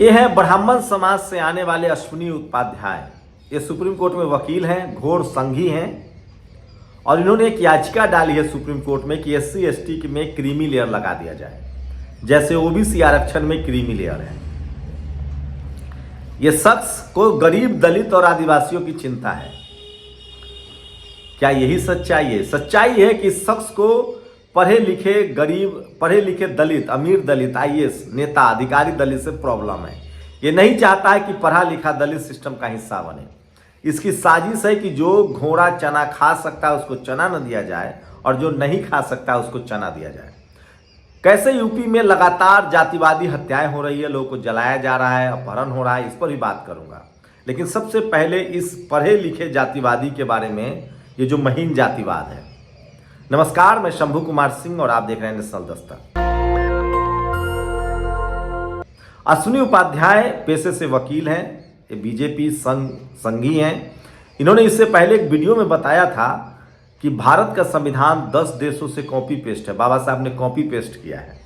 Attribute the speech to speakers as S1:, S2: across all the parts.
S1: ये है ब्राह्मण समाज से आने वाले अश्विनी उपाध्याय। ये सुप्रीम कोर्ट में वकील हैं, घोर संघी हैं और इन्होंने एक याचिका डाली है सुप्रीम कोर्ट में कि SC ST में क्रीमी लेयर लगा दिया जाए, जैसे OBC आरक्षण में क्रीमी लेयर है। ये शख्स को गरीब, दलित और आदिवासियों की चिंता है। क्या यही सच्चाई है? सच्चाई है कि इस शख्स को पढ़े लिखे गरीब, पढ़े लिखे दलित, अमीर दलित, IAS नेता, अधिकारी दलित से प्रॉब्लम है। ये नहीं चाहता है कि पढ़ा लिखा दलित सिस्टम का हिस्सा बने। इसकी साजिश है कि जो घोड़ा चना खा सकता है उसको चना न दिया जाए और जो नहीं खा सकता उसको चना दिया जाए। कैसे यूपी में लगातार जातिवादी हत्याएं हो रही है, लोगों को जलाया जा रहा है, अपहरण हो रहा है, इस पर भी बात करूंगा। लेकिन सबसे पहले इस पढ़े लिखे जातिवादी के बारे में, ये जो महीन जातिवाद है। नमस्कार, मैं शंभू कुमार सिंह और आप देख रहे हैं नेशनल दस्तक। अश्विनी उपाध्याय पेशे से वकील हैं, ये बीजेपी संघी हैं। इन्होंने इससे पहले एक वीडियो में बताया था कि भारत का संविधान 10 देशों से कॉपी पेस्ट है। बाबा साहब ने कॉपी पेस्ट किया है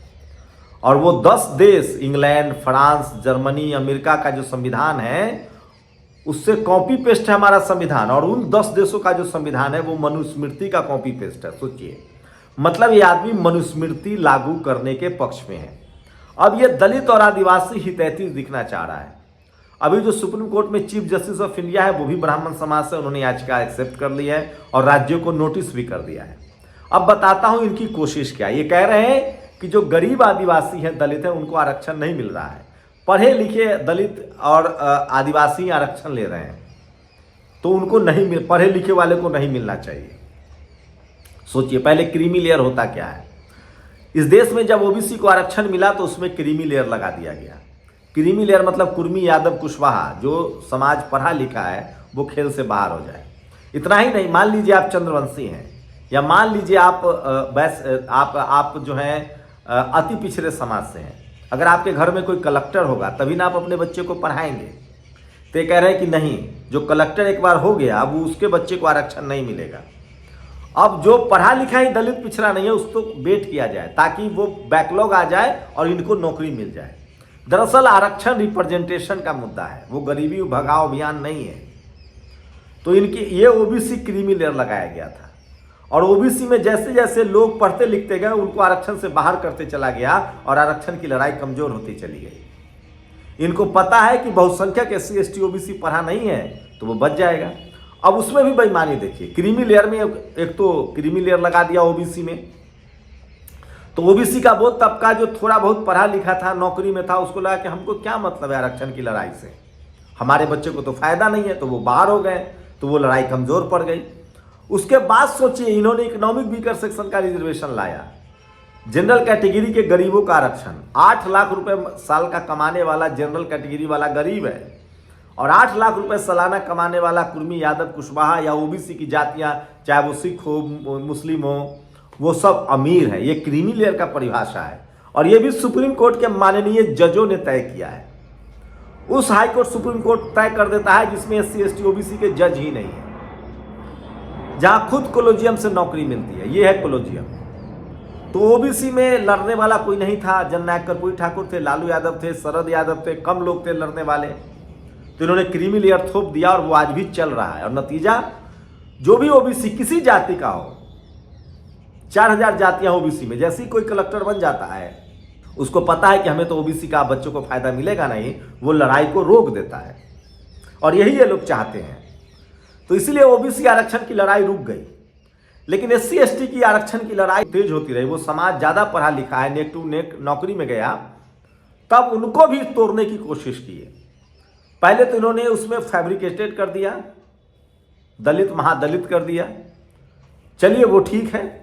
S1: और वो 10 देश, इंग्लैंड, फ्रांस, जर्मनी, अमेरिका का जो संविधान है उससे कॉपी पेस्ट है हमारा संविधान। और उन 10 देशों का जो संविधान है वो मनुस्मृति का कॉपी पेस्ट है। सोचिए, मतलब ये आदमी मनुस्मृति लागू करने के पक्ष में है। अब ये दलित और आदिवासी हितैषी दिखना चाह रहा है। अभी जो सुप्रीम कोर्ट में चीफ जस्टिस ऑफ इंडिया है वो भी ब्राह्मण समाज से, उन्होंने याचिका एक्सेप्ट कर ली है और राज्यों को नोटिस भी कर दिया है। अब बताता हूं इनकी कोशिश क्या है। ये कह रहे हैं कि जो गरीब आदिवासी हैं, दलित हैं, उनको आरक्षण नहीं मिल रहा है। पढ़े लिखे दलित और आदिवासी आरक्षण ले रहे हैं तो उनको नहीं मिल, पढ़े लिखे वाले को नहीं मिलना चाहिए। सोचिए, पहले क्रीमी लेयर होता क्या है। इस देश में जब OBC को आरक्षण मिला तो उसमें क्रीमी लेयर लगा दिया गया। क्रीमी लेयर मतलब कुर्मी, यादव, कुशवाहा, जो समाज पढ़ा लिखा है वो खेल से बाहर हो जाए। इतना ही नहीं, मान लीजिए आप चंद्रवंशी हैं या मान लीजिए आप जो हैं अति पिछड़े समाज से हैं। अगर आपके घर में कोई कलेक्टर होगा तभी ना आप अपने बच्चे को पढ़ाएंगे। तो ये कह रहे हैं कि नहीं, जो कलेक्टर एक बार हो गया अब उसके बच्चे को आरक्षण नहीं मिलेगा। अब जो पढ़ा लिखा ही दलित पिछड़ा नहीं है उसको वेट किया जाए ताकि वो बैकलॉग आ जाए और इनको नौकरी मिल जाए। दरअसल आरक्षण रिप्रेजेंटेशन का मुद्दा है, वो गरीबी भगाओ अभियान नहीं है। तो इनकी ये OBC क्रीमी लेयर लगाया गया था और OBC में जैसे जैसे लोग पढ़ते लिखते गए उनको आरक्षण से बाहर करते चला गया और आरक्षण की लड़ाई कमजोर होती चली गई। इनको पता है कि बहुसंख्यक SC ST OBC पढ़ा नहीं है तो वो बच जाएगा। अब उसमें भी बेईमानी देखिए, क्रीमी लेयर में एक तो क्रीमी लेयर लगा दिया OBC में, तो OBC का वो तबका जो थोड़ा बहुत पढ़ा लिखा था, नौकरी में था, उसको लगा कि हमको क्या मतलब है आरक्षण की लड़ाई से, हमारे बच्चे को तो फायदा नहीं है, तो वो बाहर हो गए, तो वो लड़ाई कमजोर पड़ गई। उसके बाद सोचिए, इन्होंने इकोनॉमिक वीकर सेक्शन का रिजर्वेशन लाया, जनरल कैटेगरी के गरीबों का आरक्षण। 8 लाख रुपए साल का कमाने वाला जनरल कैटेगरी वाला गरीब है और 8 लाख रुपए सालाना कमाने वाला कुर्मी, यादव, कुशवाहा या OBC की जातियां, चाहे वो सिख हो, मुस्लिम हो, वो सब अमीर है। ये क्रीमी लेयर का परिभाषा है और ये भी सुप्रीम कोर्ट के माननीय जजों ने तय किया है। उस हाई कोर्ट सुप्रीम कोर्ट तय कर देता है जिसमें SC ST OBC के जज ही नहीं है, जहां खुद कोलोजियम से नौकरी मिलती है। ये है कोलोजियम। तो OBC में लड़ने वाला कोई नहीं था। जननायक कर्पूरी ठाकुर थे, लालू यादव थे, शरद यादव थे, कम लोग थे लड़ने वाले। तो इन्होंने क्रीमी लेयर थोप दिया और वो आज भी चल रहा है। और नतीजा, जो भी OBC किसी जाति का हो, 4000 जातियां OBC में, जैसे ही कोई कलेक्टर बन जाता है उसको पता है कि हमें तो OBC का बच्चों को फायदा मिलेगा नहीं, वो लड़ाई को रोक देता है और यही ये लोग चाहते हैं। तो इसलिए OBC आरक्षण की लड़ाई रुक गई। लेकिन SC ST की आरक्षण की लड़ाई तेज होती रही। वो समाज ज्यादा पढ़ा लिखा है, नेक टू नेक नौकरी में गया, तब उनको भी तोड़ने की कोशिश की है। पहले तो इन्होंने उसमें फैब्रिकेटेड कर दिया, दलित महादलित कर दिया, चलिए वो ठीक है।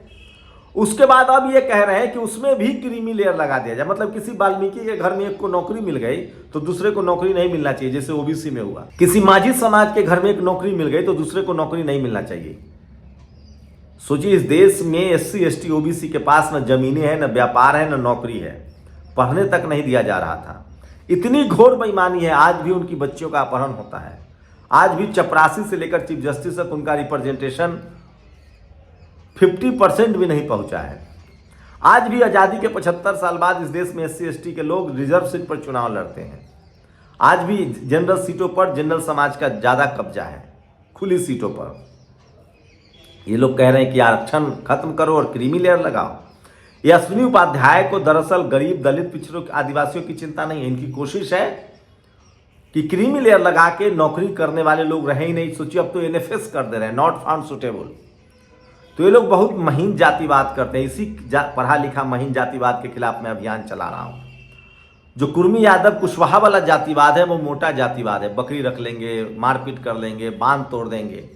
S1: उसके बाद अब ये कह रहे हैं कि उसमें भी क्रीमी लेयर लगा दिया जाए। मतलब किसी वाल्मीकि के घर में एक को नौकरी मिल गई तो दूसरे को नौकरी नहीं मिलना चाहिए, जैसे OBC में हुआ। किसी माझी समाज के घर में एक नौकरी मिल गई तो दूसरे को नौकरी नहीं मिलना चाहिए। सोचिए, इस देश में SC ST OBC के पास न जमीनें हैं, न व्यापार है, न नौकरी है, पढ़ने तक नहीं दिया जा रहा था। इतनी घोर बेईमानी है, आज भी उनकी बच्चियों का अपहरण होता है। आज भी चपरासी से लेकर चीफ जस्टिस तक उनका रिप्रेजेंटेशन 50% भी नहीं पहुंचा है। आज भी आज़ादी के 75 साल बाद इस देश में SC ST के लोग रिजर्व सीट पर चुनाव लड़ते हैं। आज भी जनरल सीटों पर जनरल समाज का ज़्यादा कब्जा है, खुली सीटों पर। ये लोग कह रहे हैं कि आरक्षण खत्म करो और क्रीमी लेयर लगाओ। ये अश्विनी उपाध्याय को दरअसल गरीब, दलित, पिछड़ों, आदिवासियों की चिंता नहीं है। इनकी कोशिश है कि क्रीमी लेयर लगा के नौकरी करने वाले लोग रहे ही नहीं। सोचिए, अब तो एनएफएस कर दे रहे हैं, नॉट फाउंड सुटेबल। तो ये लोग बहुत महीन जातिवाद करते हैं। इसी पढ़ा लिखा महीन जातिवाद के खिलाफ मैं अभियान चला रहा हूं। जो कुर्मी यादव कुशवाहा वाला जातिवाद है वो मोटा जातिवाद है। बकरी रख लेंगे, मारपीट कर लेंगे, बांध तोड़ देंगे।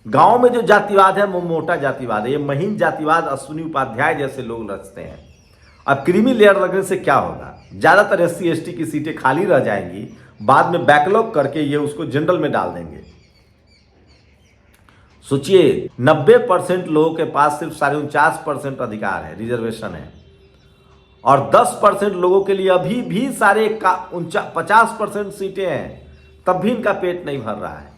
S1: गांव में जो जातिवाद है वो मोटा जातिवाद है। ये महीन जातिवाद अश्विनी उपाध्याय जैसे लोग रचते हैं। अब क्रीमी लेयर लगने से क्या होगा? ज्यादातर एससी एसटी की सीटें खाली रह जाएंगी, बाद में बैकलॉग करके ये उसको जनरल में डाल देंगे। सोचिए, 90% लोगों के पास सिर्फ 49.5% अधिकार है, रिजर्वेशन है, और 10% लोगों के लिए अभी भी 50% सीटें हैं, तब भी इनका पेट नहीं भर रहा है।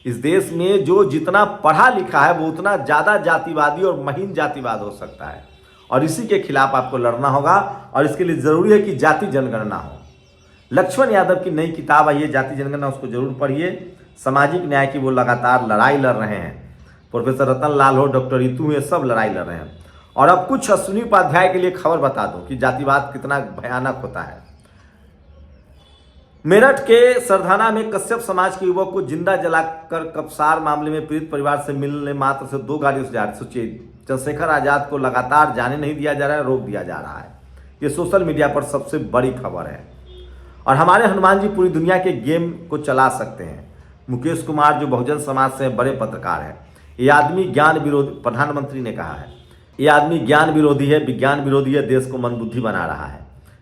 S1: इस देश में जो जितना पढ़ा लिखा है वो उतना ज्यादा जातिवादी और महीन जातिवाद हो सकता है, और इसी के खिलाफ आपको लड़ना होगा। और इसके लिए जरूरी है कि जाति जनगणना हो। लक्ष्मण यादव की नई किताब आई है जाति जनगणना, उसको जरूर पढ़िए। सामाजिक न्याय की वो लगातार लड़ाई लड़ रहे हैं। प्रोफेसर रतन लाल हो, डॉक्टर रितु, ये सब लड़ाई लड़ रहे हैं। और अब कुछ अश्विनी उपाध्याय के लिए खबर बता दूं कि जातिवाद कितना भयानक होता है। मेरठ के सरधाना में कश्यप समाज के युवक को जिंदा जलाकर कपसार मामले में पीड़ित परिवार से मिलने मात्र से 2 गाड़ियों से जा रहे। सोचिए, चंद्रशेखर आजाद को लगातार जाने नहीं दिया जा रहा है, रोक दिया जा रहा है। ये सोशल मीडिया पर सबसे बड़ी खबर है। और हमारे हनुमान जी पूरी दुनिया के गेम को चला सकते हैं। मुकेश कुमार जो बहुजन समाज से बड़े पत्रकार हैं, ये आदमी ज्ञान विरोधी, प्रधानमंत्री ने कहा है, ये आदमी ज्ञान विरोधी है, विज्ञान विरोधी है, देश को मंदबुद्धि बना रहा है।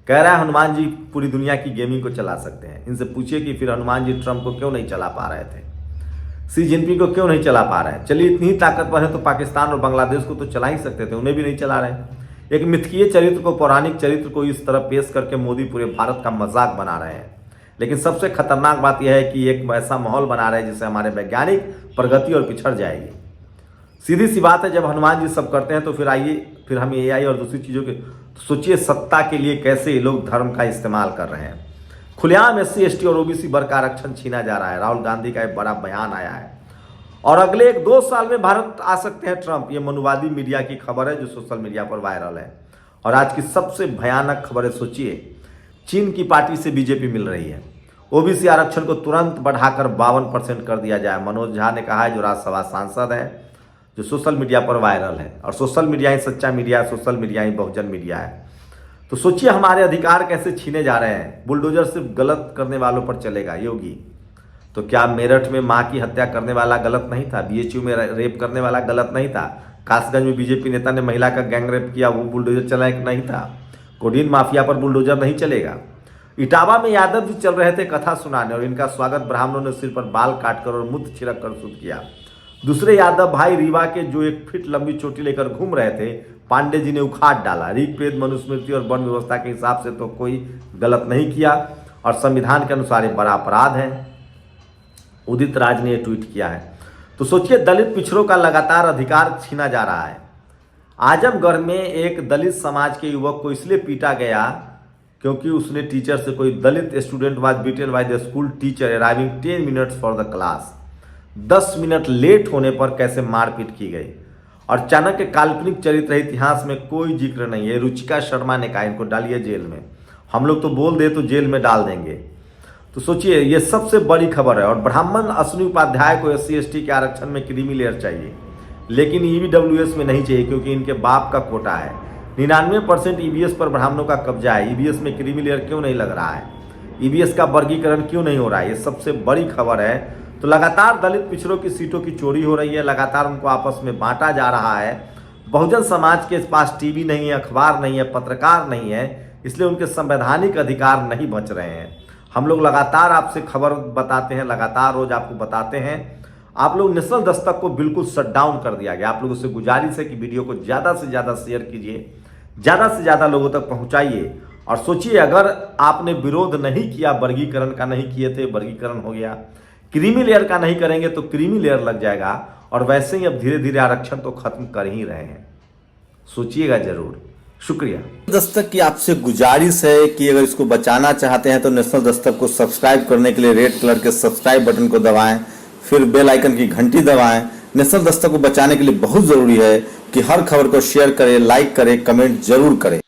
S1: कह रहा है हनुमान जी पूरी दुनिया की गेमिंग को चला सकते हैं। इनसे पूछिए कि फिर हनुमान जी ट्रंप को क्यों नहीं चला पा रहे थे, सी जिनपिंग को क्यों नहीं चला पा रहे हैं। चलिए, इतनी ही ताकतवर है तो पाकिस्तान और बांग्लादेश को तो चला ही सकते थे, उन्हें भी नहीं चला रहे। एक मिथकीय चरित्र को, पौराणिक चरित्र को इस तरह पेश करके मोदी पूरे भारत का मजाक बना रहे हैं। लेकिन सबसे खतरनाक बात यह है कि एक ऐसा माहौल बना रहे हैं जिससे हमारे वैज्ञानिक प्रगति और पिछड़ जाएगी। सीधी सी बात है, जब हनुमान जी सब करते हैं तो फिर हम एआई और दूसरी चीज़ों के सोचिए सत्ता के लिए कैसे ये लोग धर्म का इस्तेमाल कर रहे हैं। खुलेआम एससी एसटी और ओबीसी वर्ग का आरक्षण छीना जा रहा है। राहुल गांधी का एक बड़ा बयान आया है, और अगले 1-2 साल में भारत आ सकते हैं ट्रंप। ये मनुवादी मीडिया की खबर है जो सोशल मीडिया पर वायरल है। और आज की सबसे भयानक खबर है, सोचिए, चीन की पार्टी से बीजेपी मिल रही है। ओबीसी आरक्षण को तुरंत बढ़ाकर 52% कर दिया जाए। मनोज झा ने कहा है, जो राज्यसभा सांसद है, जो सोशल मीडिया पर वायरल है। और सोशल मीडिया ही सच्चा मीडिया है, सोशल मीडिया ही बहुजन मीडिया है। तो सोचिए हमारे अधिकार कैसे छीने जा रहे हैं। बुलडोजर सिर्फ गलत करने वालों पर चलेगा। योगी, तो क्या मेरठ में मां की हत्या करने वाला गलत नहीं था? बीएचयू में रेप करने वाला गलत नहीं था? कासगंज में बीजेपी नेता ने महिला का गैंग रेप किया, वो बुलडोजर चला नहीं था? कोडीन माफिया पर बुलडोजर नहीं चलेगा? इटावा में यादव जी चल रहे थे कथा सुनाने, और इनका स्वागत ब्राह्मणों ने सिर पर बाल काटकर और मुद्द छिड़क कर शुरू किया। दूसरे यादव भाई रीवा के जो 1 फीट लंबी चोटी लेकर घूम रहे थे, पांडे जी ने उखाड़ डाला। ऋग्वेद, मनुस्मृति और वन व्यवस्था के हिसाब से तो कोई गलत नहीं किया, और संविधान के अनुसार ये बड़ा अपराध है। उदित राज ने ट्वीट किया है। तो सोचिए, दलित पिछड़ों का लगातार अधिकार छीना जा रहा है। आजमगढ़ में एक दलित समाज के युवक को इसलिए पीटा गया क्योंकि उसने टीचर से, कोई Dalit student was beaten by the school teacher arriving 10 minutes for the class. 10 minute late होने पर कैसे मारपीट की गई। और चाणक्य काल्पनिक चरित्र है, इतिहास में कोई जिक्र नहीं है। रुचिका शर्मा ने कहा इनको डालिए जेल में, हम लोग तो बोल दे तो जेल में डाल देंगे। तो सोचिए, ये सबसे बड़ी खबर है। और ब्राह्मण अश्विनी उपाध्याय को एससी एसटी के आरक्षण में क्रीमी लेयर चाहिए, लेकिन ईडब्ल्यूएस में नहीं चाहिए क्योंकि इनके बाप का कोटा है। 99% ईवीएस पर ब्राह्मणों का कब्जा है। ईवीएस में क्रीमी लेयर क्यों नहीं लग रहा है? ईवीएस का वर्गीकरण क्यों नहीं हो रहा है? ये सबसे बड़ी खबर है। तो लगातार दलित पिछड़ों की सीटों की चोरी हो रही है, लगातार उनको आपस में बांटा जा रहा है। बहुजन समाज के पास टीवी नहीं है, अखबार नहीं है, पत्रकार नहीं है, इसलिए उनके संवैधानिक अधिकार नहीं बच रहे हैं। हम लोग लगातार आपसे खबर बताते हैं, लगातार रोज आपको बताते हैं। आप लोग नेशनल दस्तक को बिल्कुल शट डाउन कर दिया गया। आप लोगों से गुजारिश है कि वीडियो को ज़्यादा से ज़्यादा शेयर कीजिए, ज़्यादा से ज़्यादा लोगों तक पहुँचाइए। और सोचिए, अगर आपने विरोध नहीं किया, वर्गीकरण का नहीं किए थे, वर्गीकरण हो गया। क्रीमी लेयर का नहीं करेंगे तो क्रीमी लेयर लग जाएगा। और वैसे ही अब धीरे धीरे आरक्षण तो खत्म कर ही रहे हैं। सोचिएगा जरूर। शुक्रिया।
S2: दस्तक की आपसे गुजारिश है कि अगर इसको बचाना चाहते हैं तो नेशनल दस्तक को सब्सक्राइब करने के लिए रेड कलर के सब्सक्राइब बटन को दबाएं, फिर बेल आइकन की घंटी दबाएं। नेशनल दस्तक को बचाने के लिए बहुत जरूरी है कि हर खबर को शेयर करें, लाइक करें, कमेंट जरूर करें।